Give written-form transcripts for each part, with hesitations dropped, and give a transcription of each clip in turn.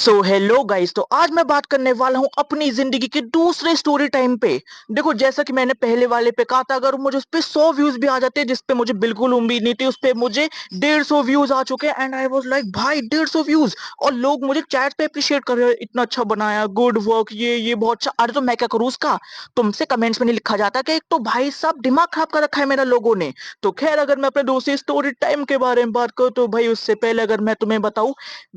So hello guys. तो आज मैं बात करने वाला हूँ अपनी जिंदगी के दूसरे स्टोरी टाइम पे। देखो, जैसा कि मैंने पहले वाले पे कहा था, अगर मुझे उस पे 100 व्यूज भी आ जाते जिस पे मुझे बिल्कुल उम्मीद नहीं थी, उस पे मुझे 150 व्यूज आ चुके एंड आई वाज लाइक भाई 150 व्यूज और लोग मुझे चैट पे अप्रिशिएट कर रहे हैं, इतना अच्छा बनाया, गुड वर्क, ये बहुत अच्छा। अरे तो मैं क्या करूँ उसका? तुमसे कमेंट्स में नहीं लिखा जाता कि एक तो भाई साहब दिमाग खराब कर रखा है मेरा लोगों ने। तो खैर, अगर मैं अपने दूसरी स्टोरी टाइम के बारे में बात करूँ तो भाई उससे पहले अगर मैं तुम्हें बताऊं,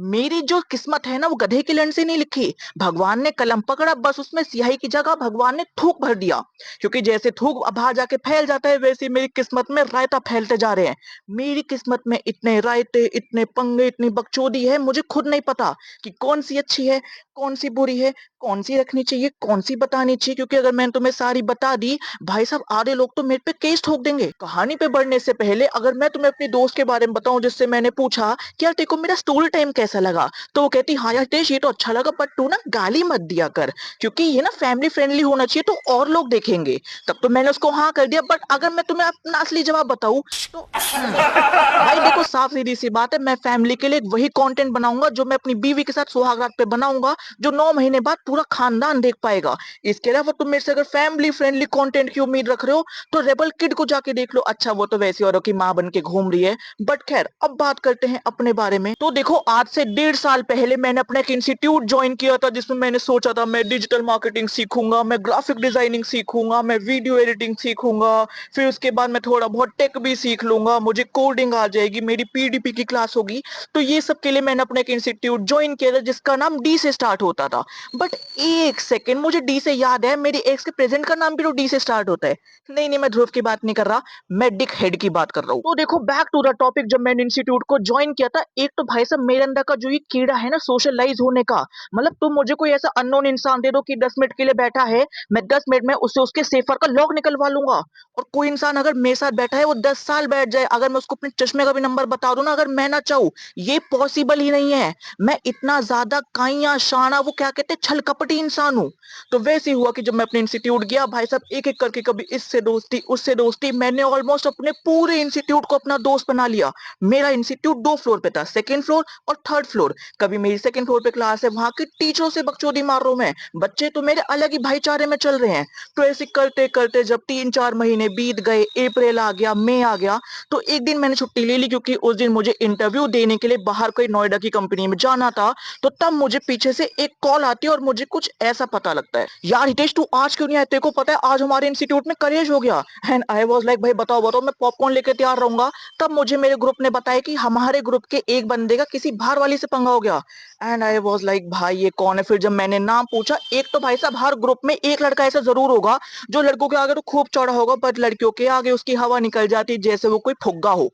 मेरी जो किस्मत है ना वो गधे की लंड से नहीं लिखी। भगवान ने कलम पकड़ा, बस उसमें स्याही की जगह भगवान ने थूक भर दिया। क्योंकि जैसे थूक बाहर जाके फैल जाता है, वैसे ही मेरी किस्मत में रायता फैलते जा रहे हैं। मेरी किस्मत में इतने रायते, इतने पंगे, इतनी बकचोदी है, मुझे खुद नहीं पता कि कौन सी अच्छी है, कौन सी बुरी है, कौन सी रखनी चाहिए, कौन सी बतानी चाहिए। क्योंकि अगर मैंने तुम्हें सारी बता दी, भाई साहब आधे लोग तो मेरे पे केस ठोक देंगे। कहानी पे बढ़ने से पहले अगर मैं तुम्हें अपनी दोस्त के बारे में बताऊं, जिससे मैंने पूछा कि यार तेरे को मेरा स्टोरी टाइम कैसा लगा, तो वो कहती हाँ यार तेज ये तो अच्छा लगा, पर तू ना गाली मत दिया कर, क्योंकि ये ना फैमिली फ्रेंडली होना चाहिए तो और लोग देखेंगे। तब तो मैंने उसको हाँ कर दिया। बट अगर मैं तुम्हें अपना असली जवाब बताऊं तो भाई देखो, साफ सीधी सी बात है, मैं फैमिली के लिए वही कंटेंट बनाऊंगा जो मैं अपनी बीवी के साथ सुहागरात पे बनाऊंगा, जो 9 महीने बाद पूरा खानदान देख पाएगा। इसके अलावा तुम मेरे से अगर फैमिली फ्रेंडली कंटेंट की उम्मीद रख रहे हो तो रेबल किड को जाके देख लो। अच्छा वो तो वैसी औरों की माँ बन के घूम रही है। बट खैर, अब बात करते हैं अपने बारे में। तो देखो, आज से 1.5 साल पहले मैंने अपना एक इंस्टीट्यूट ज्वाइन किया था, जिसमें मैंने सोचा था मैं डिजिटल मार्केटिंग सीखूंगा, मैं ग्राफिक डिजाइनिंग सीखूंगा, मैं वीडियो एडिटिंग सीखूंगा, फिर उसके बाद मैं थोड़ा बहुत टेक भी सीख लूंगा, मुझे कोडिंग आ जाएगी, मेरी पीडीपी की क्लास होगी। तो ये सब के लिए मैंने अपना एक इंस्टीट्यूट ज्वाइन किया था जिसका नाम डी से स्टार्ट होता था। बट एक सेकेंड, मुझे डी से याद है, मेरी एक्स के प्रेजेंट का नाम भी तो डी से स्टार्ट होता है। नहीं नहीं, मैं ध्रुव की बात नहीं कर रहा, मैं डिक हेड की बात कर रहा हूँ। तो देखो, बैक टू द टॉपिक, जब मैंने इंस्टीट्यूट को ज्वाइन किया था, एक तो भाई साहब मेरे अंदर का जो ये कीड़ा है ना सोशलाइज होने का, मतलब तुम मुझे कोई ऐसा अननोन इंसान दे दो कि 10 मिनट के लिए बैठा है, मैं 10 मिनट में उससे उसके सेफर का लॉक निकलवा लूंगा। और कोई इंसान अगर मेरे साथ बैठा है, वो 10 साल बैठ जाए, अगर मैं उसको अपने चश्मे का भी नंबर बता दूं ना, अगर मैं ना चाहूं, ये पॉसिबल ही नहीं है। मैं इतना ज्यादा काइया शाना, वो क्या कहते हैं, छल कपटी इंसान हूं। तो वैसे ही हुआ कि जब मैं अपने इंस्टीट्यूट गया, भाई साहब एक एक करके कभी इससे दोस्ती उससे दोस्ती, मैंने ऑलमोस्ट अपने पूरे इंस्टीट्यूट को अपना दोस्त बना लिया। मेरा इंस्टीट्यूट 2 फ्लोर पे था, सेकंड फ्लोर और थर्ड फ्लोर। कभी मेरी सेकंड फ्लोर पे क्लास है, वहां के टीचरों से बकचोदी मार रहा हूं मैं, बच्चे तो मेरे अलग ही भाईचारे में चल रहे हैं। तो ऐसे करते करते जब 3-4 महीने बीत गए, अप्रैल आ गया, मई आ गया, तो एक दिन मैंने छुट्टी ले ली, क्योंकि उस दिन मुझे इंटरव्यू देने के लिए बाहर कोई नोएडा की कंपनी में जाना था। तो तब मुझे पीछे से एक कॉल आती है और मुझे कुछ ऐसा पता लगता है, यार हितेश तू आज क्यों नहीं आया, तेरे को पता है आज हमारे इंस्टीट्यूट में कलेश हो गया। एंड आई वाज लाइक भाई बताओ बताओ, मैं पॉपकॉर्न लेके तैयार रहूंगा। तब मुझे मेरे ग्रुप ने बताया कि हमारे ग्रुप के एक बंदे का किसी बाहर वाली से पंगा हो गया। एंड आई वाज लाइक भाई ये कौन है? फिर जब मैंने नाम पूछा, एक तो भाई साहब हर ग्रुप में एक लड़का ऐसा जरूर होगा जो लड़कों के आगे तो खूब चौड़ा होगा, बट लड़कियों के आगे उसकी हवा निकल जाती जैसे वो कोई फुग्गा हो।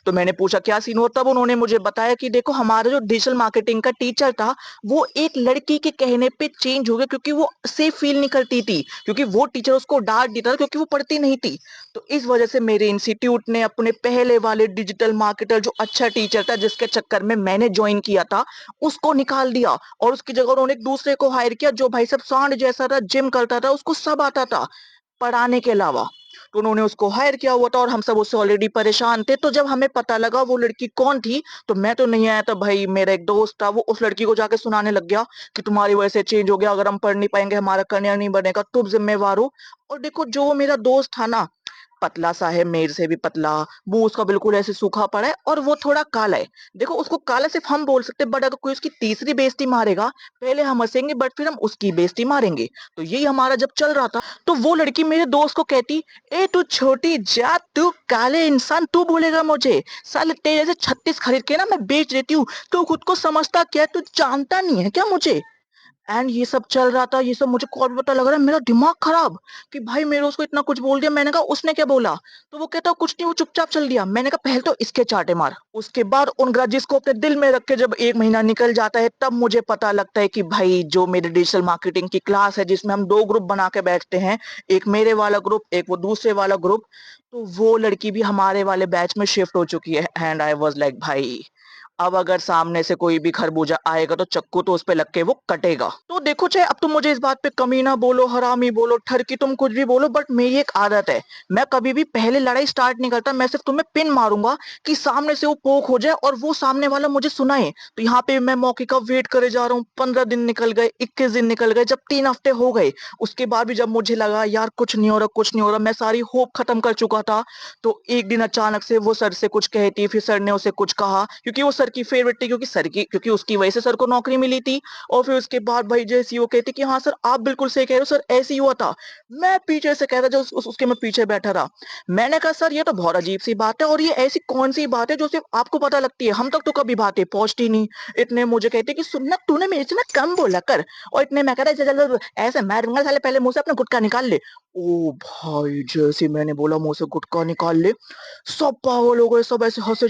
तो मैंने पूछा क्या सीन हुआ, तब उन्होंने मुझे बताया कि देखो हमारा जो डिजिटल मार्केटिंग का टीचर था, वो एक लड़की के कहने पे चेंज हो गया, क्योंकि वो सेफ फील नहीं करती थी, क्योंकि वो टीचर उसको डांट देता था क्योंकि वो पढ़ती नहीं थी। तो इस वजह से मेरे इंस्टीट्यूट ने अपने पहले वाले डिजिटल मार्केटर, जो अच्छा टीचर था जिसके चक्कर में मैंने ज्वाइन किया था, उसको निकाल दिया। और उसकी जगह उन्होंने एक दूसरे को हायर किया, जो भाई साहब सांड जैसा था, जिम करता था, उसको सब आता था पढ़ाने के अलावा। तो उन्होंने उसको हायर किया हुआ था और हम सब उससे ऑलरेडी परेशान थे। तो जब हमें पता लगा वो लड़की कौन थी, तो मैं तो नहीं आया था भाई, मेरा एक दोस्त था, वो उस लड़की को जाके सुनाने लग गया कि तुम्हारी वजह से चेंज हो गया, अगर हम पढ़ नहीं पाएंगे हमारा करियर नहीं बनेगा, तुम जिम्मेवार हो। और देखो, जो वो मेरा दोस्त था ना, पतला सा है, मेरे से भी पतला, वो उसका बिल्कुल ऐसे सूखा पड़ा है और वो थोड़ा काला है। देखो, उसको काला सिर्फ हम बोल सकते हैं, बट अगर कोई उसकी तीसरी बेइज्जती मारेगा, पहले हम हंसेंगे बट फिर हम उसकी बेइज्जती मारेंगे। तो यही हमारा जब चल रहा था, तो वो लड़की मेरे दोस्त को कहती, ए तू छोटी जात, तू काले इंसान, तू बोलेगा मुझे? साले तेरे जैसे 36 खरीद के ना मैं बेच देती हूँ। तू खुद को समझता क्या है? तू जानता नहीं है क्या मुझे? एंड ये सब चल रहा था, ये सब मुझे कौन पता लग रहा है, मेरा दिमाग खराब कि भाई मेरे उसको इतना कुछ बोल दिया। मैंने कहा उसने क्या बोला? तो वो कहता कुछ नहीं, वो चुपचाप चल दिया। मैंने कहा पहले तो इसके चाटे मार, उसके बाद उन ग्रजेस को अपने दिल में रख के जब 1 महीना निकल जाता है, तब मुझे पता लगता है कि भाई जो मेरे डिजिटल मार्केटिंग की क्लास है, जिसमें हम 2 ग्रुप बना के बैठते हैं, एक मेरे वाला ग्रुप, एक वो दूसरे वाला ग्रुप, तो वो लड़की भी हमारे वाले बैच में शिफ्ट हो चुकी है। एंड आई वॉज लाइक भाई अब अगर सामने से कोई भी खरबूजा आएगा तो चक्कू तो उस पे लग के वो कटेगा। तो देखो चाहे अब तुम मुझे इस बात पे कमीना बोलो, हरामी बोलो, ठरकी, तुम कुछ भी बोलो, बट मेरी एक आदत है, मैं कभी भी पहले लड़ाई स्टार्ट नहीं करता, मैं सिर्फ तुम्हें पिन मारूंगा कि सामने से वो पोक हो जाए और वो सामने वाला मुझे सुनाए। तो यहाँ पे मैं मौके का वेट करे जा रहा हूँ, 15 दिन निकल गए, 21 दिन निकल गए, जब 3 हफ्ते हो गए, उसके बाद भी जब मुझे लगा यार कुछ नहीं हो रहा, कुछ नहीं हो रहा, मैं सारी होप खत्म कर चुका था, तो एक दिन अचानक से वो सर से कुछ कहती, फिर सर ने उसे कुछ कहा, क्योंकि वो सर की फेवरेट थी, क्योंकि उसकी वजह से सर को नौकरी मिली थी। और फिर उसके बाद भाई जैसी वो कहती कि हाँ सर आप बिल्कुल सही कह रहे हो सर, ऐसे ही हुआ था। मैं पीछे से कह रहा जो उसके मैं पीछे बैठा रहा। मैंने कहा सर ये तो बहुत अजीब सी बात है, और ये ऐसी कौन सी बात है जो सिर्फ आपको पता लगती है, हम तक तो कभी बातें पहुंचती नहीं। इतने मुझे कहते कि सुनना तूने मेरे से ना कम बोला कर। और इतने मैं कह रहा चलो ऐसे मारूंगा साले, पहले मुंह से अपना गुटखा निकाल ले। ओ भाई जैसे मैंने बोला मुंह से गुटखा निकाल ले, सब पागल हो गए, सब ऐसे हंसे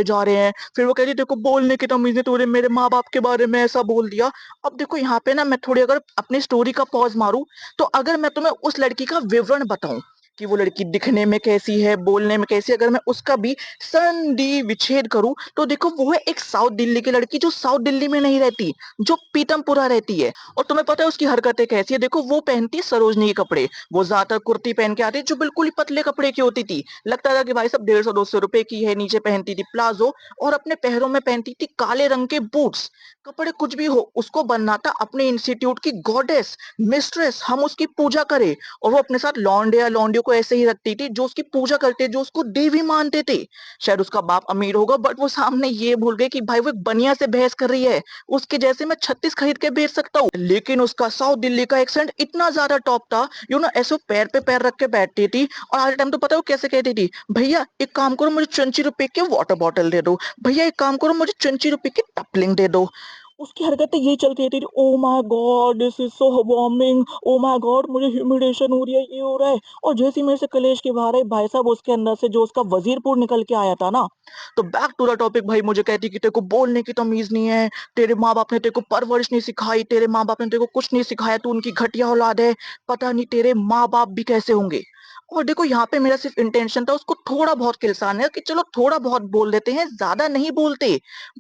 जा रहे हैं। फिर वो कह रही देखो बोलने की तमीज नहीं, तूने मेरे माँ बाप के बारे में ऐसा बोल दिया। अब देखो यहाँ पे ना मैं थोड़ी अगर अपनी स्टोरी का पॉज मारूं, तो अगर मैं तुम्हें उस लड़की का विवरण बताऊं कि वो लड़की दिखने में कैसी है, बोलने में कैसी है, अगर मैं उसका भी संधि विच्छेद करूं, तो देखो वो है एक साउथ दिल्ली की लड़की जो साउथ दिल्ली में नहीं रहती, जो पीतमपुरा रहती है। और तुम्हें पता है उसकी हरकतें कैसी है, देखो वो पहनती है सरोजनी के कपड़े, वो ज्यादातर कुर्ती पहन के आती है जो बिल्कुल ही पतले कपड़े की होती थी, लगता था कि भाई सब 150-200 रुपए की है। नीचे पहनती थी प्लाजो, और अपने पैरों में पहनती थी काले रंग के बूट्स। कपड़े कुछ भी हो, उसको बनना था अपने इंस्टीट्यूट की गॉडेस, मिस्ट्रेस, हम उसकी पूजा करें। और वो अपने साथ लौंडे या लौंडियों को ऐसे ही रखती थी जो उसकी पूजा करते, जो उसको देवी मानते थे। शायद उसका बाप अमीर होगा, बट वो सामने ये भूल गए कि भाई वो एक बनिया से बहस कर रही है, उसके जैसे मैं 36 खरीद के बेच सकता हूँ। लेकिन उसका साउथ दिल्ली का एक्सेंट इतना ज्यादा टॉप था, ऐसे पैर पे पैर रख के बैठती थी। और आज टाइम तो पता है वो कैसे कहती थी, भैया एक काम करो मुझे 20 रुपए के वाटर बॉटल दे दो, भैया एक काम करो मुझे 20 रुपए की टपलिंग दे दो। उसकी हरकतें यही चलती रहती थी, oh my God this is so warming, oh my God मुझे ह्यूमिडेशन हो रही है, ये हो रहा है। और जैसे ही मेरे से कलेश के बाहर है भाई साहब, उसके अंदर से जो उसका वजीरपुर निकल के आया था ना, तो बैक टू द टॉपिक भाई, मुझे कहती कि तेरे को बोलने की तमीज नहीं है, तेरे माँ बाप ने तेरे को परवरिश नहीं सिखाई, तेरे माँ बाप ने तेरे को कुछ नहीं सिखाया, तू उनकी घटिया औलाद है, पता नहीं तेरे माँ बाप भी कैसे होंगे। और देखो यहाँ पे मेरा सिर्फ इंटेंशन था उसको थोड़ा बहुत किलसाने कि चलो थोड़ा बहुत बोल देते हैं, ज्यादा नहीं बोलते।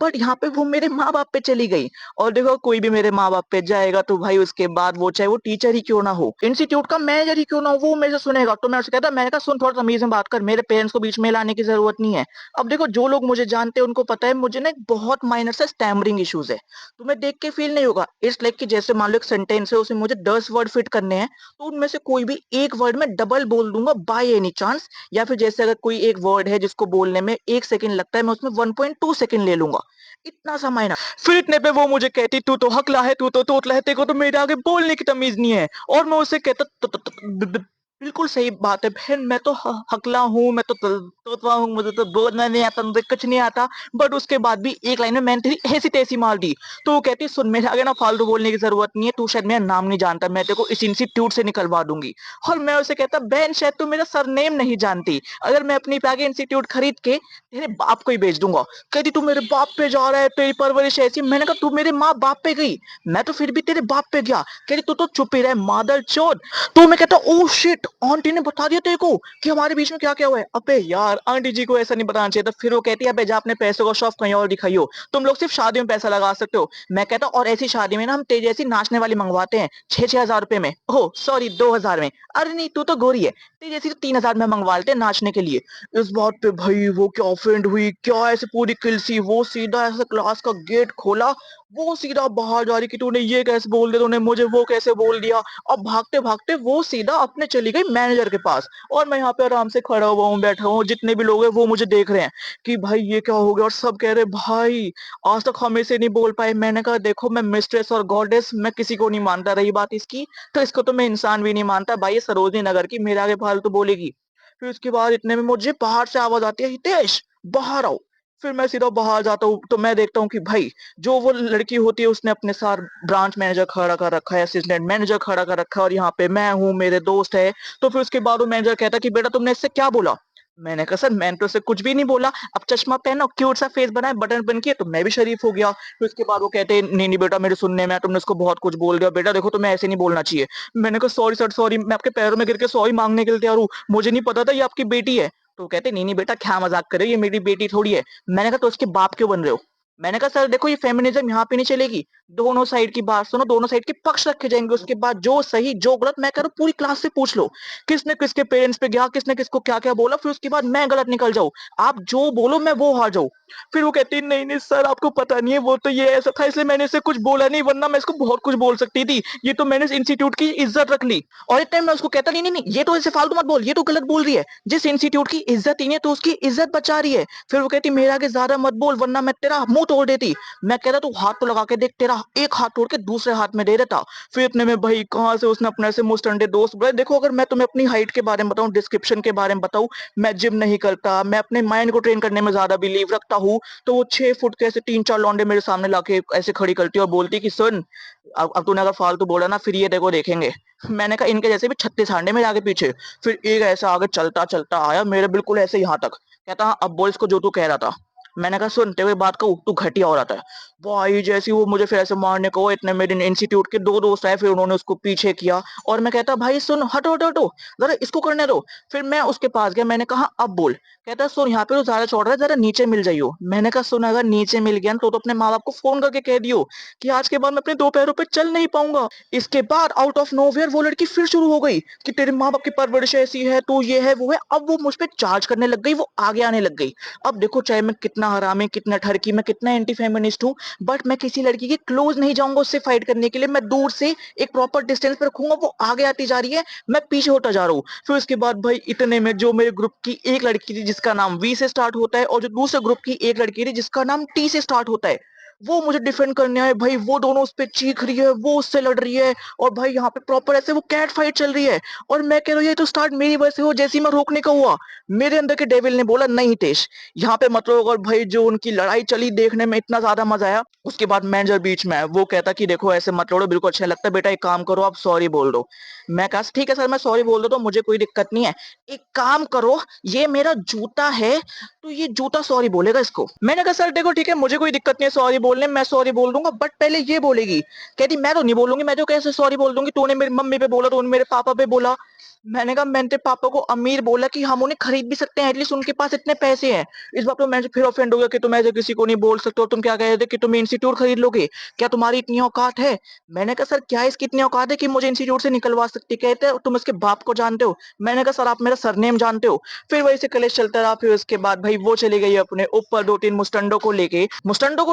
बट यहाँ पे वो मेरे माँ बाप पे चली गई। और देखो कोई भी मेरे माँ बाप पे जाएगा तो भाई उसके बाद वो चाहे वो टीचर ही क्यों ना हो, इंस्टीट्यूट का मैनेजर ही क्यों ना हो, वो मेरे से सुनेगा। तो मैं उससे कहता, मैंने कहा सुन थोड़ा तमीज में बात कर, मेरे पेरेंट्स को बीच में लाने की जरूरत नहीं है। अब देखो जो लोग मुझे जानते हैं उनको पता है मुझे ना एक बहुत माइनर सा स्टैमरिंग इश्यूज है। तुम्हें देख के फील नहीं होगा, इट्स लाइक कि जैसे मान लो एक सेंटेंस है उसमें मुझे 10 वर्ड फिट करने हैं, तो उनमें से कोई भी एक वर्ड में डबल बोल दूंगा बाय एनी चांस। या फिर जैसे अगर कोई एक वर्ड है जिसको बोलने में 1 सेकंड लगता है, मैं उसमें 1.2 सेकंड ले लूंगा, इतना सा मायना। फिर इतने पे वो मुझे कहती तू तो हकला है, तू तो तोतला है, तेरे को तो मेरे आगे बोलने की तमीज नहीं है। और मैं उसे कहता बिल्कुल सही बात है बहन, मैं तो हकला हूँ, मैं तो तोतला हूँ, मुझे तो बोलना नहीं आता, मुझे कुछ नहीं आता। बट उसके बाद भी एक लाइन में मैंने तेरी ऐसी तैसी मार दी। तो वो कहती सुन मेरे आगे ना फालतू बोलने की जरूरत नहीं है, तू शायद मेरा नाम नहीं जानता, मैं तेरे को इस इंस्टीट्यूट से निकलवा दूंगी। और मैं उसे कहता बहन शायद तू मेरा सरनेम नहीं जानती, अगर मैं अपनी आगे इंस्टीट्यूट खरीद के तेरे बाप को ही बेच दूंगा। कहती तू मेरे बाप पे जा रहा है, तेरी परवरिश ऐसी। मैंने कहा तू मेरे माँ बाप पे गई, मैं तो फिर भी तेरे बाप पे गया। कहती तू तो चुप ही रहे मादर चोद। तो मैं कहता ओ शिट, आंटी ने बता दिया तेरे को कि हमारे बीच में क्या क्या हुआ है। अबे यार आंटी जी को ऐसा नहीं बताना चाहिए था। फिर वो कहती है अबे जा अपने पैसों का शौक कहीं और दिखाइयो, तुम लोग सिर्फ शादियों में पैसा लगा सकते हो। मैं कहता और ऐसी शादी में ना हम तेज जैसी नाचने वाली मंगवाते हैं 6-6 हजार रुपए में, ओह सॉरी 2 हजार में। अरे नहीं तू तो गोरी है, तेज जैसी तो 3 हजार में मंगवा लेते हैं नाचने के लिए। इस बात पे भाई वो क्या ऑफेंड हुई, क्या ऐसे पूरी किलसी, वो सीधा ऐसे क्लास का गेट खोला, वो सीधा बाहर जा रही कि तूने ये कैसे बोल दिया, तूने मुझे वो कैसे बोल दिया। अब भागते भागते वो सीधा अपने चली गई मैनेजर के पास। और मैं यहाँ पे आराम से खड़ा हुआ हूँ, बैठा हूँ, जितने भी लोग हैं वो मुझे देख रहे हैं कि भाई ये क्या हो गया। और सब कह रहे भाई आज तक हमें से नहीं बोल पाए। मैंने कहा देखो मैं मिस्ट्रेस और गॉडेस मैं किसी को नहीं मानता, रही बात इसकी तो इसको तो मैं इंसान भी नहीं मानता। भाई ये सरोजनी नगर की, मेरे आगे फालतू बोलेगी। फिर उसके बाद इतने में मुझे बाहर से आवाज आती है हितेश बाहर आओ। फिर मैं सीधा बाहर जाता हूँ तो मैं देखता हूँ कि भाई जो वो लड़की होती है उसने अपने साथ ब्रांच मैनेजर खड़ा कर रखा है, असिस्टेंट मैनेजर खड़ा कर रखा है, और यहाँ पे मैं हूँ, मेरे दोस्त है। तो फिर उसके बाद वो मैनेजर कहता कि बेटा तुमने इससे क्या बोला। मैंने कहा सर मैंने तो इससे कुछ भी नहीं बोला, अब चश्मा पहना क्यूट सा फेस बनाए बटन बन किए तो मैं भी शरीफ हो गया। फिर उसके बाद वो कहते नहीं नहीं बेटा मेरे सुनने में आया, तुमने उसको बहुत कुछ बोल दिया, बेटा देखो तुम्हें ऐसे नहीं बोलना चाहिए। मैंने कहा सॉरी सर सॉरी, मैं आपके पैरों में गिर के सॉरी मांगने के लिए तैयार हूँ, मुझे नहीं पता था ये आपकी बेटी है। तो कहते नहीं नहीं बेटा क्या मजाक करे, ये मेरी बेटी थोड़ी है। मैंने कहा तो उसके बाप क्यों बन रहे हो। मैंने कहा सर देखो ये फेमिनिज्म यहाँ पे नहीं चलेगी, दोनों साइड की बात सुनो, दोनों साइड के पक्ष रखे जाएंगे, उसके बाद जो सही जो गलत मैं कह रहा हूँ पूरी क्लास से पूछ लो, किसने किसके पेरेंट्स पे गया, किसने किसको क्या क्या बोला, फिर उसके बाद मैं गलत निकल जाऊं, आप जो बोलो मैं वो हार जाऊं। फिर वो कहती है नहीं नहीं सर आपको पता नहीं है वो तो ये ऐसा था इसलिए मैंने इसे कुछ बोला नहीं, वरना मैं इसको बहुत कुछ बोल सकती थी, ये तो मैंने इस इंस्टीट्यूट की इज्जत रख ली। और इतने में मैं उसको कहता नहीं नहीं नहीं ये तो ऐसे फालतू मत बोल, ये तो गलत बोल रही है, जिस इंस्टीट्यूट की इज्जत ही नहीं है तो उसकी इज्जत बचा रही है। फिर वो कहती मेरे आगे ज्यादा मत बोल वरना मैं तेरा मुंह तोड़ देती। मैं कहता तू हाथ तो लगा के देख, तेरा एक हाथ तोड़ के दूसरे हाथ में दे देता। फिर इतने में भाई कहां से उसने अपने से मुस्टंडे दोस्त बोले, देखो अगर मैं तुम्हें अपनी हाइट के बारे में बताऊं, डिस्क्रिप्शन के बारे में बताऊं, मैं जिम नहीं करता, मैं अपने माइंड को ट्रेन करने में ज्यादा बिलीव रखता हूँ, तो वो 6 फुट के ऐसे 3 4 लौंडे मेरे सामने लाके ऐसे खड़ी करती है और बोलती कि सुन अब तूने अगर फालतू बोला ना फिर ये देखो देखेंगे। मैंने कहा इनके जैसे भी 36 हांडे मेरे आगे पीछे। फिर एक ऐसा आगे चलता चलता आया मेरे बिल्कुल ऐसे यहाँ तक, कहता हाँ अब बोल इसको जो तू कह रहा था। मैंने कहा सुन तेरे को एक बात कहूँ तू घटिया हो रहा था। भाई जैसी वो मुझे फिर ऐसे मारने को, इतने मेरे इंस्टीट्यूट के दो दोस्त आए फिर उन्होंने उसको पीछे किया। और मैं कहता भाई सुन हटो हटो हटो, जरा इसको करने दो। फिर मैं उसके पास गया, मैंने कहा अब बोल। कहता सुन यहाँ पे तो ज्यादा चौड़ रहा है, जरा नीचे मिल जाइयो। मैंने कहा सुन अगर नीचे मिल गया ना तो अपने माँ बाप को फोन करके कह दियो कि आज के बाद मैं अपने 2 पैरों पे चल नहीं पाऊंगा। इसके बाद आउट ऑफ नोवेयर वो लड़की फिर शुरू हो गई कि तेरे माँ बाप की परवरिश ऐसी है, तू ये है वो है। अब वो मुझ पे चार्ज करने लग गई, वो आगे आने लग गई। अब देखो चाहे मैं कितना हरामी, कितना ठरकी, मैं कितना एंटी फेमिनिस्ट हूँ, बट मैं किसी लड़की के क्लोज नहीं जाऊंगा उससे फाइट करने के लिए। मैं दूर से एक प्रॉपर डिस्टेंस पे रखूंगा, वो आगे आती जा रही है, मैं पीछे होता जा रहा हूँ। फिर उसके बाद भाई इतने में जो मेरे ग्रुप की एक लड़की थी जिसका नाम वी से स्टार्ट होता है और जो दूसरे ग्रुप की एक लड़की थी जिसका नाम टी से स्टार्ट होता है, वो मुझे डिफेंड करने आए। भाई वो दोनों उस पे चीख रही है, वो उससे लड़ रही है, और भाई यहाँ पे प्रॉपर ऐसे वो कैट फाइट चल रही है। और मैं कह रहा हूँ ये तो स्टार्ट मेरी वजह से हो, जैसे ही मैं रोकने का हुआ मेरे अंदर के डेविल ने बोला नहीं हितेश यहाँ पे मतलब। और भाई जो उनकी लड़ाई चली देखने में इतना ज्यादा मजा आया। उसके बाद मैनेजर बीच में है, वो कहता कि देखो ऐसे मत लड़ो, बिल्कुल अच्छा नहीं लगता, बेटा एक काम करो आप सॉरी बोल दो। मैं कहा ठीक है सर मैं सॉरी बोल दो तो मुझे कोई दिक्कत नहीं है। एक काम करो ये मेरा जूता है तो ये जूता सॉरी बोलेगा इसको। मैंने कहा सर देखो ठीक है मुझे कोई दिक्कत नहीं है सॉरी बोलने में, मैं सॉरी बोल दूंगा, बट पहले ये बोलेगी। कहती मैं तो नहीं बोलूंगी, मैं तो कैसे सॉरी बोल दूंगी, तूने मेरी मम्मी पे बोला, तूने मेरे पापा पे बोला। मैंने कहा मैंने तेरे पापा को अमीर बोला कि हम उन्हें खरीद भी सकते हैं, एटलीस्ट उनके पास इतने पैसे हैं। इस बात पे मैं फिर ऑफेंड हो गया कि तुम ऐसे किसी को नहीं बोल सकते, और तुम क्या कह रहे थे कि तुम इंस्टीट्यूट खरीद लोगे, क्या तुम्हारी इतनी औकात है। मैंने कहा सर क्या इसकी इतनी औकात है कि मुझे इंस्टीट्यूट से निकलवा सकती। कहते हैं तुम इसके बाप को जानते हो। मैंने कहा सर आप मेरा सरनेम जानते हो। फिर वही से कलेश चलता रहा। फिर उसके बाद भाई वो चली गई अपने ऊपर 2 3 मुस्टंडो को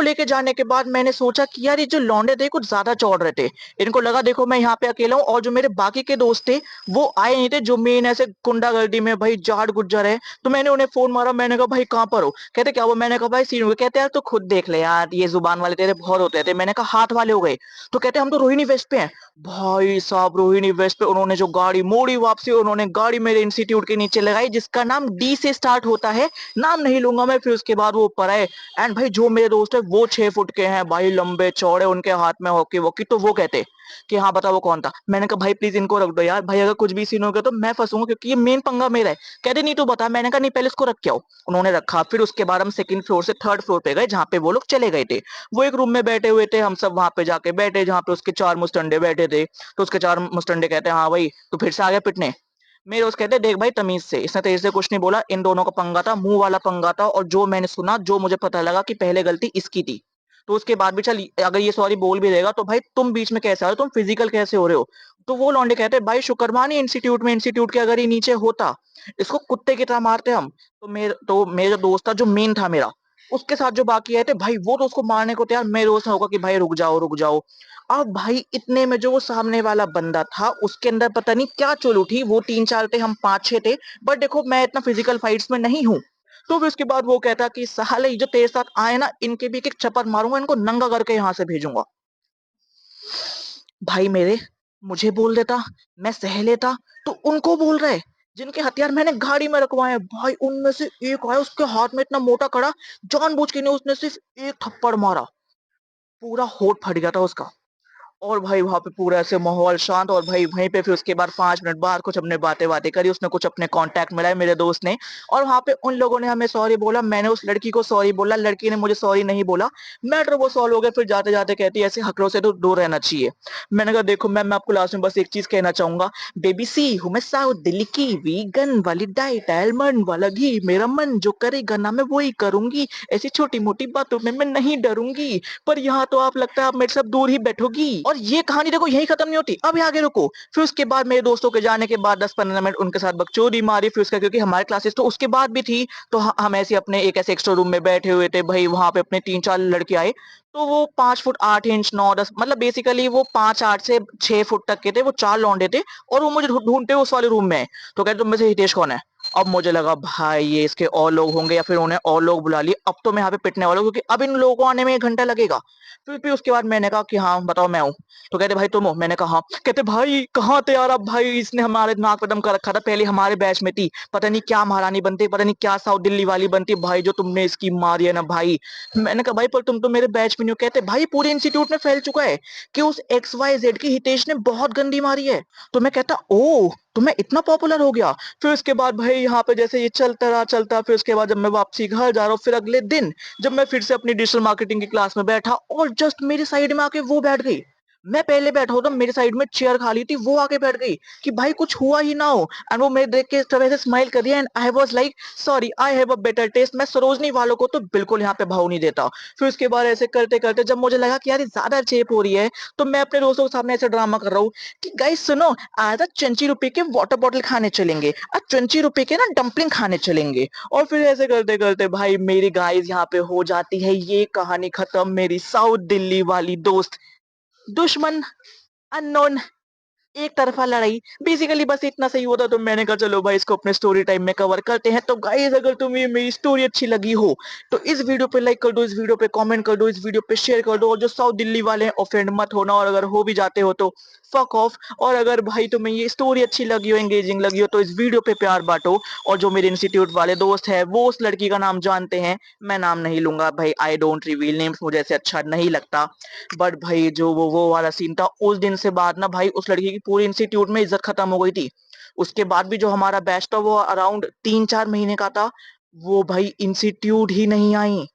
लेके जाने के बाद मैंने सोचा कि यार ये जो लौंडे थे कुछ ज्यादा चौड़ रहे थे। इनको लगा देखो मैं यहाँ पे अकेला हूँ, और जो मेरे बाकी के दोस्त थे वो आए नहीं थे, जो मेन ऐसे गुंडागर्दी में भाई जाट गुज्जर है। तो मैंने उन्हें फोन मारा, मैंने कहा भाई कहाँ पर हो। कहते क्या हुआ, मैंने कहा भाई सीन हो गया। कहते यार तो खुद देख ले यार ये जुबान वाले तेरे बहुत होते थे। मैंने कहा हाथ वाले हो गए। तो कहते हम तो रोहिणी वेस्ट पे हैं। भाई साहब रोहिणी वेस्ट पे उन्होंने जो गाड़ी मोड़ी, वापसी उन्होंने गाड़ी मेरे इंस्टीट्यूट के नीचे लगाई जिसका नाम डी से स्टार्ट होता है, नाम नहीं लूंगा मैं। फिर उसके बाद वो ऊपर आए, एंड भाई जो मेरे दोस्त है वो 6 फुट के हैं भाई, लंबे चौड़े, उनके हाथ में हॉकी वॉकी। तो वो कहते कि हाँ बताओ वो कौन था। मैंने कहा भाई प्लीज इनको रख दो यार, भाई अगर कुछ भी सीन हो गया तो मैं फंसूंगा क्योंकि ये मेन पंगा मेरा है। कहते नहीं तू बता। मैंने कहा नहीं पहले इसको रख के आओ। उन्होंने रखा। फिर उसके बाद हम सेकंड फ्लोर से थर्ड फ्लोर पे गए जहाँ पे वो लोग चले गए थे। वो एक रूम में बैठे हुए थे, हम सब वहां पे जाके बैठे जहाँ पे उसके 4 मुस्टंडे बैठे थे। तो उसके 4 मुस्टंडे कहते हैं हाँ भाई तू फिर से आ गया पिटने। मेरे दोस्त कहते देख भाई तमीज से, इसने तेरे से कुछ नहीं बोला, इन दोनों का पंगा था, मुंह वाला पंगा था, और जो मैंने सुना जो मुझे पता लगा कि पहले गलती इसकी थी। तो उसके बाद भी चल अगर ये सॉरी बोल भी देगा तो भाई तुम बीच में कैसे आ रहे हो, तुम फिजिकल कैसे हो रहे हो। तो वो लौंडे कहते भाई शुक्रमान ही इंस्टीट्यूट में, इंस्टीट्यूट के अगर ये नीचे होता इसको कुत्ते की तरह मारते हम। तो मेरे जो दोस्त था जो मेन था मेरा, उसके साथ जो बाकी आए थे भाई वो तो उसको मारने को तैयार। मेरे दोस्त ने होगा कि भाई रुक जाओ रुक जाओ। अब भाई इतने में जो वो सामने वाला बंदा था उसके अंदर पता नहीं क्या चुल उठी, वो 3 4 थे हम 5 6 थे, बट देखो मैं इतना फिजिकल फाइट्स में नहीं हूँ। तो फिर उसके बाद वो कहता कि साले ये जो तेरे साथ आए ना इनके भी एक चपत मारूंगा, इनको नंगा करके यहाँ से भेजूंगा। भाई मेरे मुझे बोल देता मैं सह लेता, तो उनको बोल रहे जिनके हथियार मैंने गाड़ी में रखवाए हैं। भाई उनमें से एक आया, उसके हाथ में इतना मोटा कड़ा, जानबूझ के नहीं उसने सिर्फ एक थप्पड़ मारा, पूरा होठ फट गया था उसका। और भाई वहाँ पे पूरा ऐसे माहौल शांत, और भाई वहीं पे फिर उसके बाद 5 मिनट बाद कुछ हमने बातें-वातें करी, उसने कुछ अपने कॉन्टैक्ट मिलाए मेरे दोस्त ने, और वहाँ पे उन लोगों ने हमें सॉरी बोला, मैंने उस लड़की को सॉरी बोला, लड़की ने मुझे सॉरी नहीं बोला, मैटर वो सॉल्व हो गया। फिर जाते-जाते कहती है ऐसे हकड़ों से तो दूर रहना चाहिए। मैंने कहा देखो मैम, मैं आपको लास्ट में बस एक चीज़ कहना चाहूँगा, बेबी सी हूँ मैं साउथ दिल्ली की, वीगन वाली डाइट, आलमंड वाला घी, मेरा मन जो करेगा ना मैं वही करूँगी, ऐसी छोटी-मोटी बातों में मैं नहीं डरूँगी। पर यहाँ तो आप लगता है आप मेरे से अब दूर ही बैठोगी। और ये कहानी देखो यहीं खत्म नहीं होती, अब आगे रुको। फिर उसके बाद मेरे दोस्तों के जाने के बाद 10-15 मिनट उनके साथ बकचोदी मारी, फिर उसका क्योंकि हमारी क्लासेस तो उसके बाद भी थी, तो हम ऐसे अपने एक ऐसे एक्स्ट्रा रूम में बैठे हुए थे भाई, वहां पे अपने 3-4 लड़के आए, तो वो 5 फुट 8 इंच 9-10 मतलब बेसिकली वो 5-8 से 6 फुट तक के थे, वो 4 लौंडे थे, और वो मुझे ढूंढते उस वाले रूम में। तो कहते तुम में से हितेश कौन है? अब मुझे लगा भाई ये इसके और लोग होंगे, या फिर उन्हें और लोग बुला लिए, अब तो मैं यहाँ पे पिटने वाला हूँ, क्योंकि अब इन लोगों को आने में 1 घंटा लगेगा। फिर उसके बाद मैंने कहा कि हाँ बताओ मैं हूँ। तो कहते भाई तुम हो? मैंने कहा हाँ। कहते भाई कहाँ थे यार आप? भाई इसने हमारे नाक पे दम कर रखा था, पहले हमारे बैच में थी, पता नहीं क्या महारानी बनती, पता नहीं क्या साउथ दिल्ली वाली बनती भाई, जो तुमने इसकी मारी है ना भाई। मैंने कहा भाई पर तुम तो मेरे बैच में नहीं हो। कहते भाई पूरे इंस्टीट्यूट में फैल चुका है कि उस XYZ की हितेश ने बहुत गंदी मारी है। तो मैं कहता ओ तो मैं इतना पॉपुलर हो गया। फिर उसके बाद भाई यहाँ पे जैसे ये चलता, फिर उसके बाद जब मैं वापसी घर जा रहा हूँ, फिर अगले दिन जब मैं फिर से अपनी डिजिटल मार्केटिंग की क्लास में बैठा, और जस्ट मेरी साइड में आके वो बैठ गई। मैं पहले बैठा होता, मेरी साइड में चेयर खाली थी, वो आके बैठ गई कि भाई कुछ हुआ ही ना हो। एंड वो मेरे देख के इस तरह से स्माइल कर दिया, and I was like sorry I have a better taste. मैं सरोजनी वालों को तो बिल्कुल यहाँ पे भाव नहीं देता। फिर उसके बाद ऐसे करते करते जब मुझे लगा कि यार ये ज्यादा चेप हो रही है, तो मैं अपने दोस्तों के सामने ऐसे ड्रामा कर रहा हूँ कि गाइस सुनो, आज 20 रुपए के वाटर बॉटल खाने चलेंगे, आज 20 रुपए के ना डंपलिंग खाने चलेंगे। और फिर ऐसे करते करते भाई मेरी गाइस यहाँ पे हो जाती है ये कहानी खत्म। मेरी साउथ दिल्ली वाली दोस्त, दुश्मन, अननोन, एक तरफा लड़ाई, बेसिकली बस इतना सही होता। तो मैंने कहा चलो भाई इसको अपने स्टोरी टाइम में कवर करते हैं। तो गाइस अगर तुम्हें मेरी स्टोरी अच्छी लगी हो तो इस वीडियो पे लाइक कर दो, इस वीडियो पे कमेंट कर दो, इस वीडियो पे शेयर कर दो, और जो साउथ दिल्ली वाले हैं ऑफेंड मत होना, और अगर हो भी जाते हो तो फक ऑफ। और अगर भाई तुम्हें ये स्टोरी अच्छी लगी हो, एंगेजिंग लगी हो, तो इस वीडियो पे प्यार बांटो। और जो मेरे इंस्टीट्यूट वाले दोस्त हैं वो उस लड़की का नाम जानते हैं, मैं नाम नहीं लूंगा भाई, आई डोंट रिवील नेम्स, मुझे ऐसे अच्छा नहीं लगता। बट भाई जो वो वाला सीन था, उस दिन से बाद ना भाई उस लड़की की पूरी इंस्टीट्यूट में इज्जत खत्म हो गई थी। उसके बाद भी जो हमारा बैच था वो अराउंड 3-4 महीने का था, वो भाई इंस्टीट्यूट ही नहीं आई।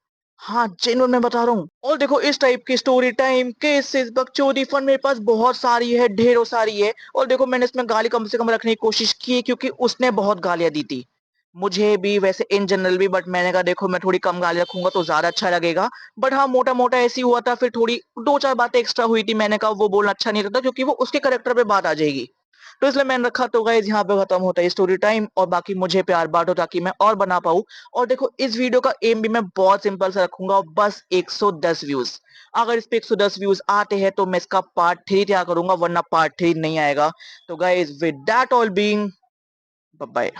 हाँ जेन्युइन मैं बता रहा हूँ। और देखो इस टाइप की स्टोरी टाइम केसेस बकचोदी फन मेरे पास बहुत सारी है, ढेरों सारी है। और देखो मैंने इसमें गाली कम से कम रखने की कोशिश की है, क्योंकि उसने बहुत गालियां दी थी मुझे भी, वैसे इन जनरल भी, बट मैंने कहा देखो मैं थोड़ी कम गाली रखूंगा तो ज्यादा अच्छा लगेगा। बट हाँ मोटा मोटा ऐसी हुआ था, फिर थोड़ी 2-4 बातें एक्स्ट्रा हुई थी, मैंने कहा वो बोलना अच्छा नहीं रहता क्योंकि वो उसके करेक्टर पे बात आ जाएगी। तो इसलिए मैंने रखा। तो गाइस यहाँ पे खत्म होता है स्टोरी टाइम, और बाकी मुझे प्यार बांटो ताकि मैं और बना पाऊँ। और देखो इस वीडियो का एम भी मैं बहुत सिंपल से रखूंगा, बस 110 व्यूज। अगर इस पे 110 व्यूज आते हैं तो मैं इसका पार्ट 3 तैयार करूंगा, वरना पार्ट 3 नहीं आएगा। तो guys with that all being, bye bye.